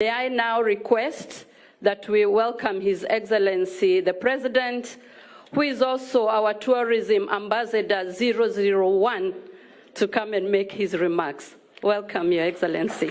May I now request that we welcome His Excellency, the President, who is also our Tourism Ambassador 001, to come and make his remarks. Welcome, Your Excellency.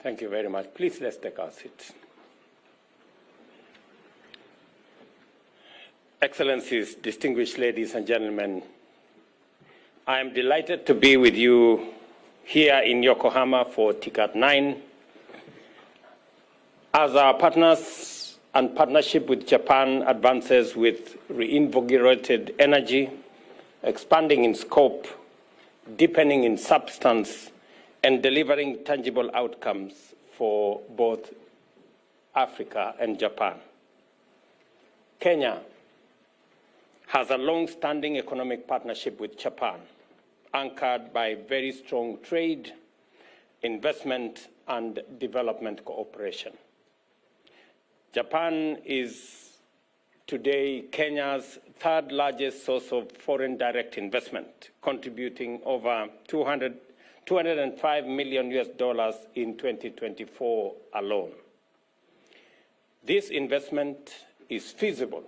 Thank you very much. Please, let's take our seats. Excellencies, distinguished ladies and gentlemen, I am delighted to be with you here in Yokohama for TICAD 9. As our partners and partnership with Japan advances with reinvigorated energy, expanding in scope, deepening in substance, and delivering tangible outcomes for both Africa and Japan. Kenya has a long-standing economic partnership with Japan, anchored by very strong trade, investment, and development cooperation. Japan is today Kenya's third largest source of foreign direct investment, contributing over $205 million in 2024 alone. This investment is feasible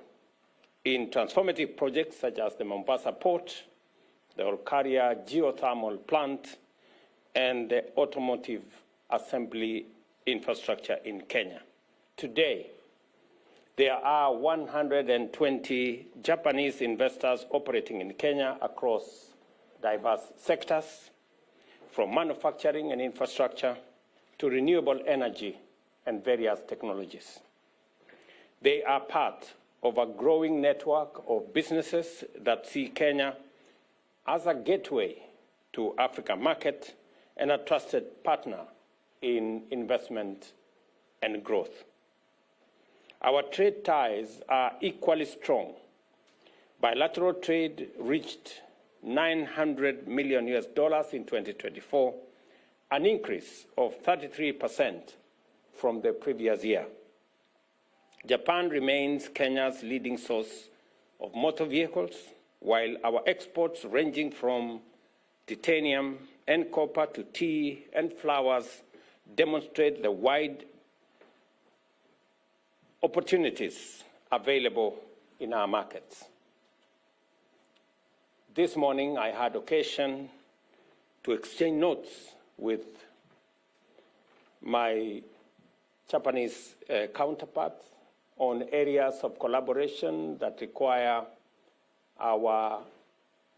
in transformative projects such as the Mombasa Port, the Olkaria geothermal plant, and the automotive assembly infrastructure in Kenya. Today, there are 120 Japanese investors operating in Kenya across diverse sectors, from manufacturing and infrastructure to renewable energy and various technologies. They are part of a growing network of businesses that see Kenya as a gateway to African market and a trusted partner in investment and growth. Our trade ties are equally strong. Bilateral trade reached $900 million in 2024, an increase of 33% from the previous year. Japan remains Kenya's leading source of motor vehicles, while our exports ranging from titanium and copper to tea and flowers demonstrate the wide opportunities available in our markets. This morning, I had occasion to exchange notes with my Japanese counterparts on areas of collaboration that require our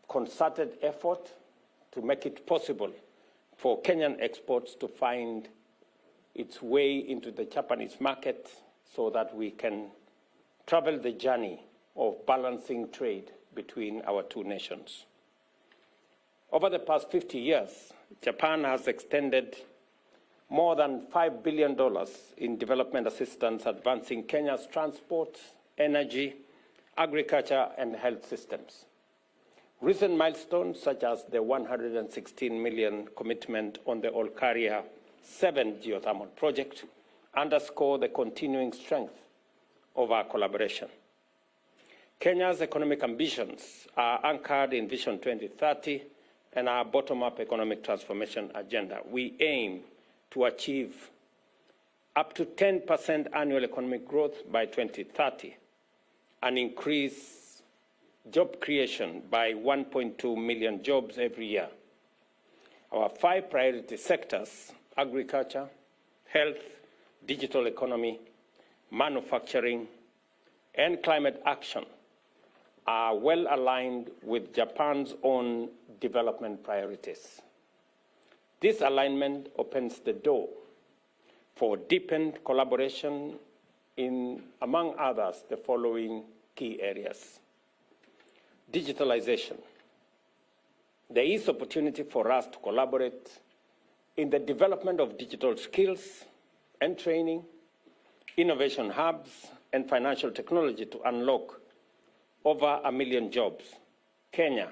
concerted effort to make it possible for Kenyan exports to find its way into the Japanese market so that we can travel the journey of balancing trade between our two nations. Over the past 50 years, Japan has extended more than $5 billion in development assistance, advancing Kenya's transport, energy, agriculture, and health systems. Recent milestones, such as the $116 million commitment on the Olkaria 7 geothermal project, underscore the continuing strength of our collaboration. Kenya's economic ambitions are anchored in Vision 2030 and our bottom-up economic transformation agenda. We aim to achieve up to 10% annual economic growth by 2030 and increase job creation by 1.2 million jobs every year. Our 5 priority sectors, agriculture, health, digital economy, manufacturing, and climate action, are well aligned with Japan's own development priorities. This alignment opens the door for deepened collaboration in, among others, the following key areas. Digitalization. There is opportunity for us to collaborate in the development of digital skills and training, innovation hubs, and financial technology to unlock over 1 million jobs. Kenya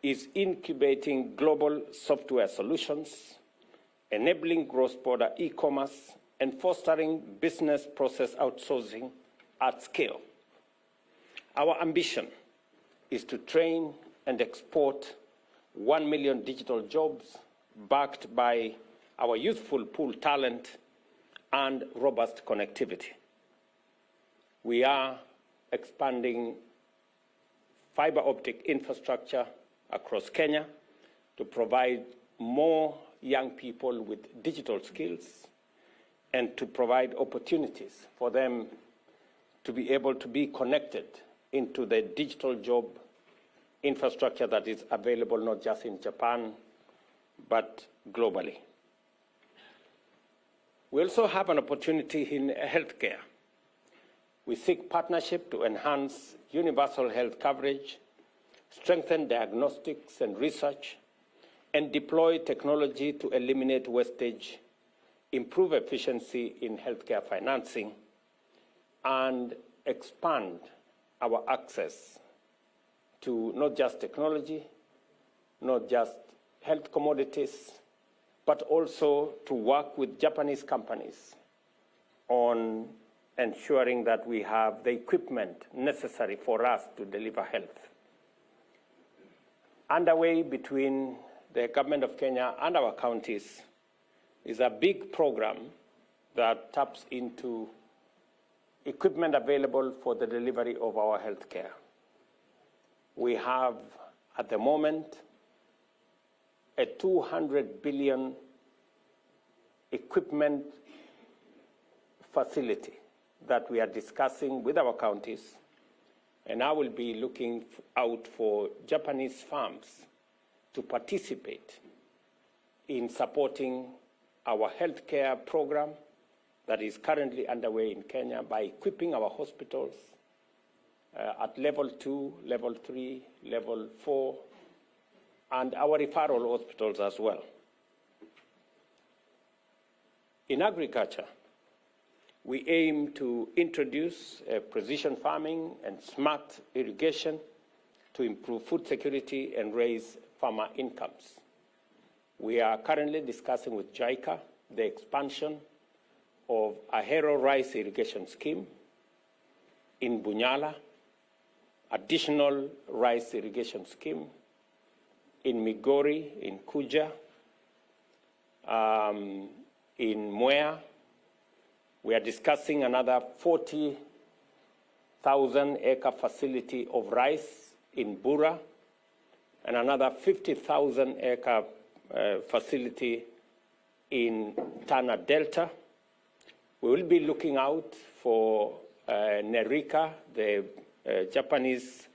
is incubating global software solutions, enabling cross-border e-commerce, and fostering business process outsourcing at scale. Our ambition is to train and export 1 million digital jobs backed by our youthful pool talent and robust connectivity. We are expanding fiber optic infrastructure across Kenya to provide more young people with digital skills and to provide opportunities for them to be able to be connected into the digital job infrastructure that is available not just in Japan, but globally. We also have an opportunity in healthcare. We seek partnership to enhance universal health coverage, strengthen diagnostics and research, and deploy technology to eliminate wastage, improve efficiency in healthcare financing, and expand our access to not just technology, not just health commodities, but also to work with Japanese companies on ensuring that we have the equipment necessary for us to deliver health. Underway between the government of Kenya and our counties is a big program that taps into equipment available for the delivery of our health care. We have, at the moment, a 200 billion equipment facility that we are discussing with our counties, and I will be looking out for Japanese firms to participate in supporting our healthcare program that is currently underway in Kenya by equipping our hospitals at level 2, level 3, level 4, and our referral hospitals as well. In agriculture, we aim to introduce precision farming and smart irrigation to improve food security and raise farmer incomes. We are currently discussing with JICA the expansion of a Hero rice irrigation scheme in Bunyala, additional rice irrigation scheme in Migori, in Kuja, in Mwea. We are discussing another 40,000-acre facility of rice in Bura and another 50,000-acre facility in Tana Delta. We will be looking out for Nerika, the Japanese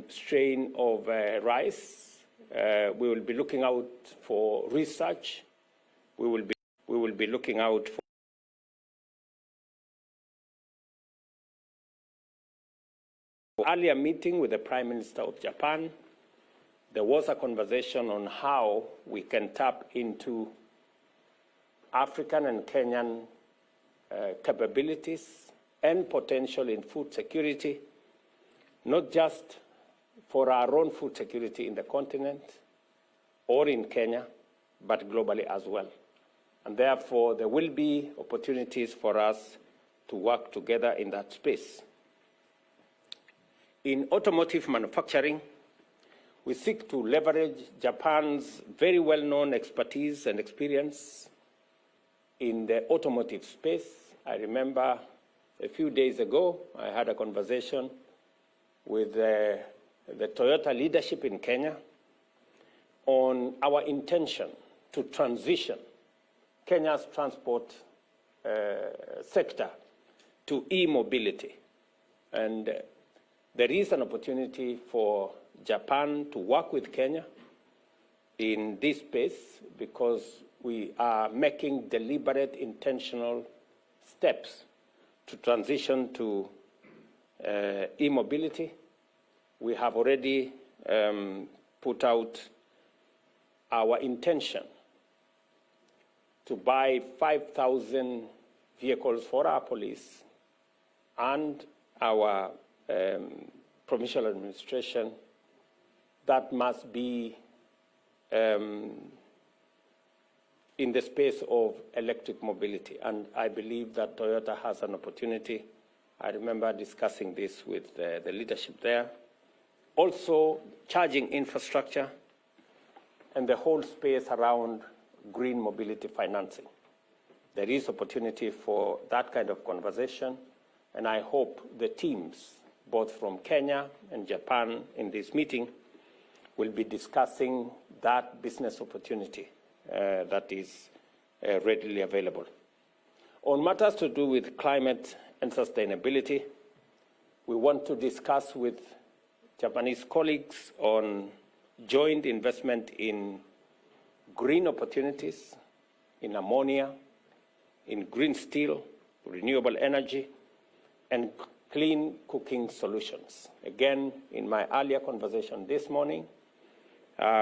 strain of rice. We will be looking out for research. We will be looking out for earlier meeting with the Prime Minister of Japan. There was a conversation on how we can tap into African and Kenyan capabilities and potential in food security, not just for our own food security in the continent or in Kenya, but globally as well. And therefore, there will be opportunities for us to work together in that space. In automotive manufacturing, we seek to leverage Japan's very well-known expertise and experience in the automotive space. I remember a few days ago, I had a conversation with the Toyota leadership in Kenya on our intention to transition Kenya's transport sector to e-mobility. And there is an opportunity for Japan to work with Kenya in this space because we are making deliberate, intentional steps to transition to e-mobility. We have already put out our intention to buy 5,000 vehicles for our police and our provincial administration that must be in the space of electric mobility. And I believe that Toyota has an opportunity. I remember discussing this with the leadership there. Also, charging infrastructure and the whole space around green mobility financing. There is opportunity for that kind of conversation, and I hope the teams, both from Kenya and Japan in this meeting, will be discussing that business opportunity that is readily available. On matters to do with climate and sustainability, we want to discuss with Japanese colleagues on joint investment in green opportunities, in ammonia, in green steel, renewable energy, and clean cooking solutions. Again, in my earlier conversation this morning,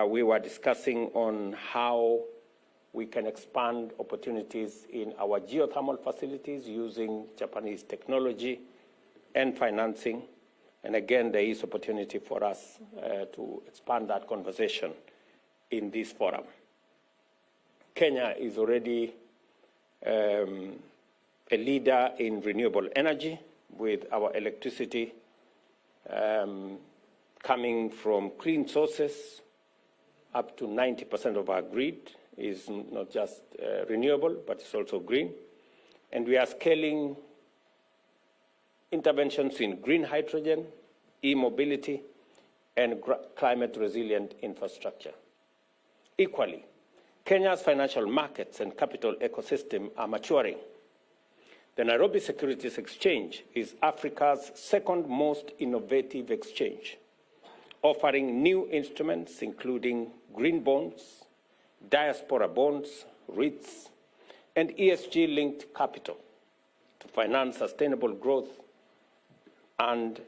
we were discussing on how we can expand opportunities in our geothermal facilities using Japanese technology and financing. And again, there is opportunity for us to expand that conversation in this forum. Kenya is already a leader in renewable energy, with our electricity coming from clean sources. Up to 90% of our grid is not just renewable, but it's also green. And we are scaling interventions in green hydrogen, e-mobility, and climate-resilient infrastructure. Equally, Kenya's financial markets and capital ecosystem are maturing. The Nairobi Securities Exchange is Africa's second most innovative exchange, offering new instruments including green bonds, diaspora bonds, REITs, and ESG-linked capital to finance sustainable growth and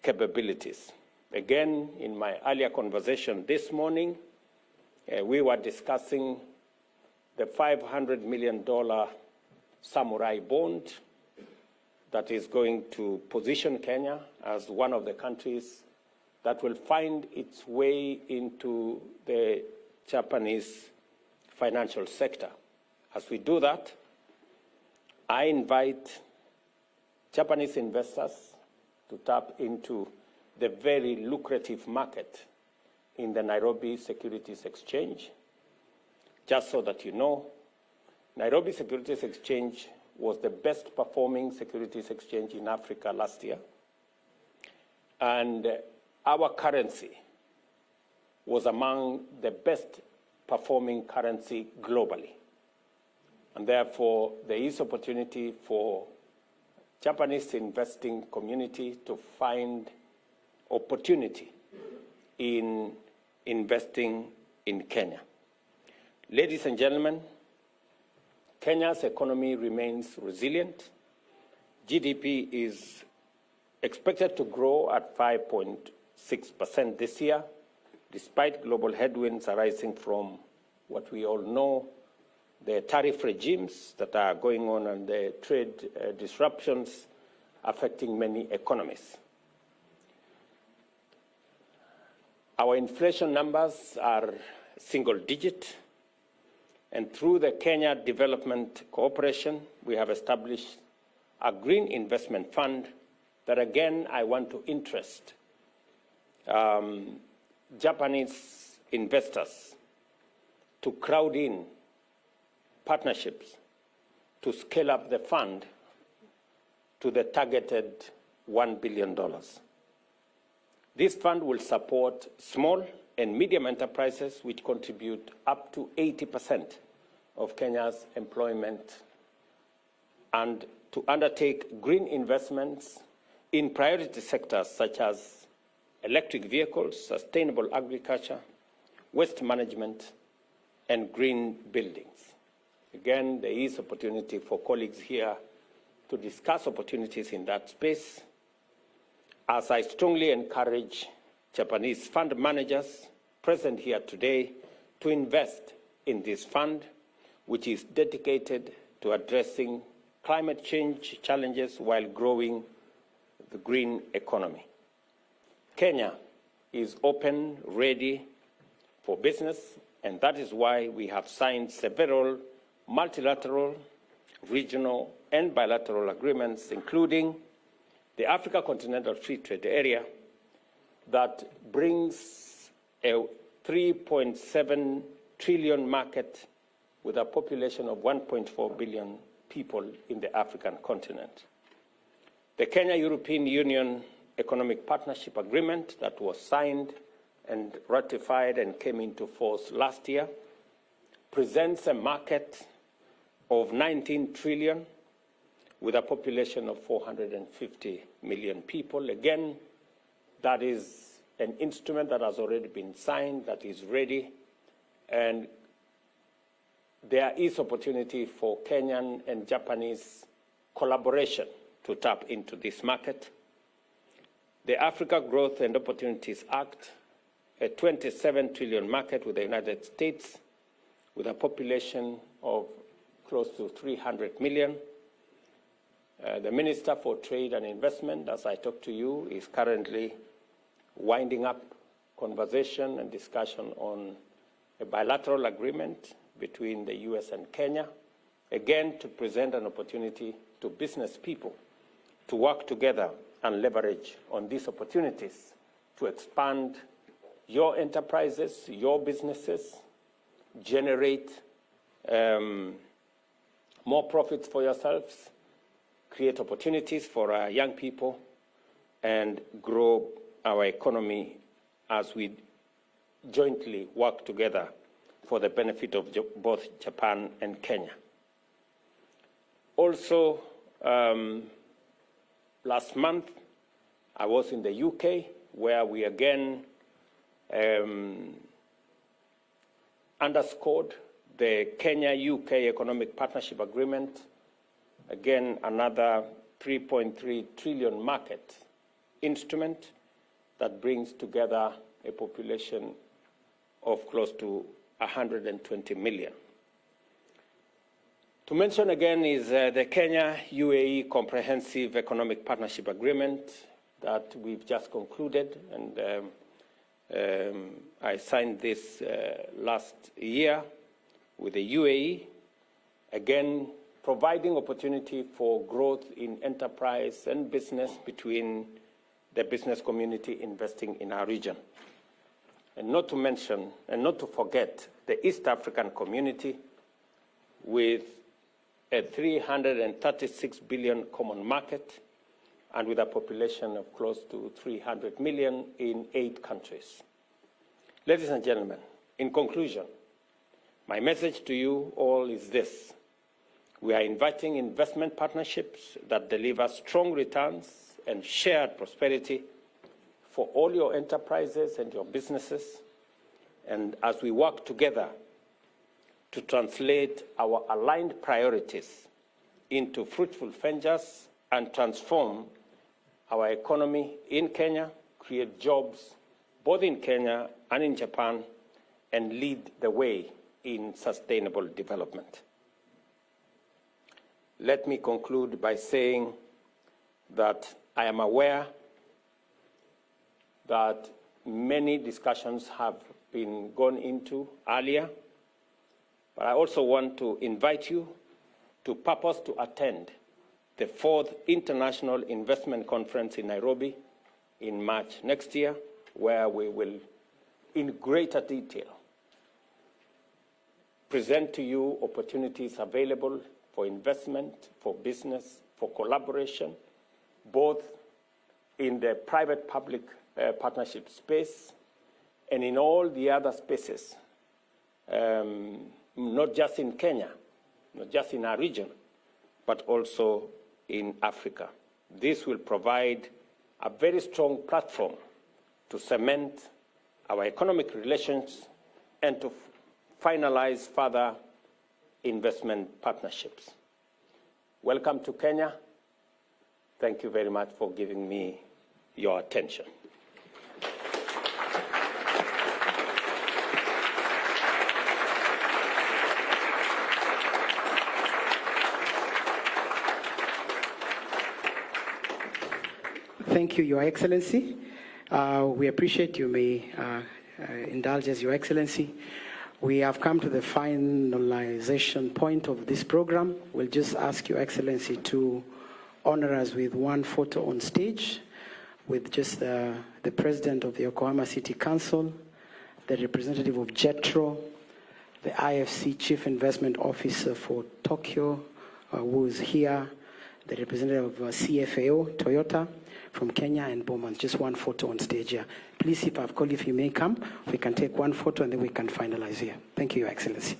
capabilities. Again, in my earlier conversation this morning, we were discussing the $500 million samurai bond that is going to position Kenya as one of the countries that will find its way into the Japanese financial sector. As we do that, I invite Japanese investors to tap into the very lucrative market in the Nairobi Securities Exchange. Just so that you know, Nairobi Securities Exchange was the best performing securities exchange in Africa last year. And our currency was among the best performing currency globally. And therefore, there is opportunity for Japanese investing community to find opportunity in investing in Kenya. Ladies and gentlemen, Kenya's economy remains resilient. GDP is expected to grow at 5.6% this year, despite global headwinds arising from what we all know, the tariff regimes that are going on and the trade disruptions affecting many economies. Our inflation numbers are single digit, and through the Kenya Development Cooperation, we have established a green investment fund that, again, I want to interest Japanese investors to crowd in partnerships to scale up the fund to the targeted $1 billion. This fund will support small and medium enterprises which contribute up to 80% of Kenya's employment, and to undertake green investments in priority sectors such as electric vehicles, sustainable agriculture, waste management, and green buildings. Again, there is opportunity for colleagues here to discuss opportunities in that space, as I strongly encourage Japanese fund managers present here today to invest in this fund, which is dedicated to addressing climate change challenges while growing the green economy. Kenya is open, ready for business, and that is why we have signed several multilateral, regional, and bilateral agreements, including the Africa Continental Free Trade Area, that brings a 3.7 trillion market with a population of 1.4 billion people in the African continent. The Kenya-European Union Economic Partnership Agreement that was signed and ratified and came into force last year presents a market of 19 trillion with a population of 450 million people. Again, that is an instrument that has already been signed, that is ready, and there is opportunity for Kenyan and Japanese collaboration to tap into this market. The Africa Growth and Opportunities Act, a 27 trillion market with the United States, with a population of close to 300 million. The Minister for Trade and Investment, as I talk to you, is currently winding up conversation and discussion on a bilateral agreement between the US and Kenya, again to present an opportunity to business people to work together and leverage on these opportunities to expand your enterprises, your businesses, generate more profits for yourselves, create opportunities for our young people, and grow our economy as we jointly work together for the benefit of both Japan and Kenya. Also, last month, I was in the UK, where we again underscored the Kenya-UK Economic Partnership Agreement, again another 3.3 trillion market instrument that brings together a population of close to 120 million. To mention again is the Kenya-UAE Comprehensive Economic Partnership Agreement that we've just concluded, and I signed this last year with the UAE, again providing opportunity for growth in enterprise and business between the business community investing in our region. And not to mention, and not to forget, the East African community with a 336 billion common market and with a population of close to 300 million in 8 countries. Ladies and gentlemen, in conclusion, my message to you all is this. We are inviting investment partnerships that deliver strong returns and shared prosperity for all your enterprises and your businesses, and as we work together to translate our aligned priorities into fruitful ventures and transform our economy in Kenya, create jobs both in Kenya and in Japan, and lead the way in sustainable development. Let me conclude by saying that I am aware that many discussions have been gone into earlier, but I also want to invite you to purpose to attend the 4th International Investment Conference in Nairobi in March next year, where we will, in greater detail, present to you opportunities available for investment, for business, for collaboration, both in the private-public partnership space and in all the other spaces, not just in Kenya, not just in our region, but also in Africa. This will provide a very strong platform to cement our economic relations and to finalize further investment partnerships. Welcome to Kenya. Thank you very much for giving me your attention. Thank you, Your Excellency. We appreciate you may indulge us, Your Excellency. We have come to the finalization point of this program. We'll just ask Your Excellency to honor us with one photo on stage with just the President of the Yokohama City Council, the representative of JETRO, the IFC Chief Investment Officer for Tokyo, who is here, the representative of CFAO, Toyota, from Kenya, and Bowman. Just one photo on stage here. Please, if I've called, if you may come, we can take one photo and then we can finalize here. Thank you, Your Excellency.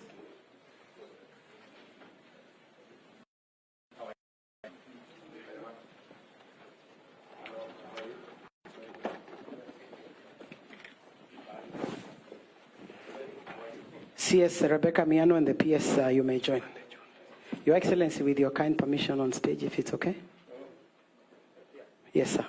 CS Rebecca Miano and the PS, you may join. Your Excellency, with your kind permission on stage, if it's okay? Yes, sir.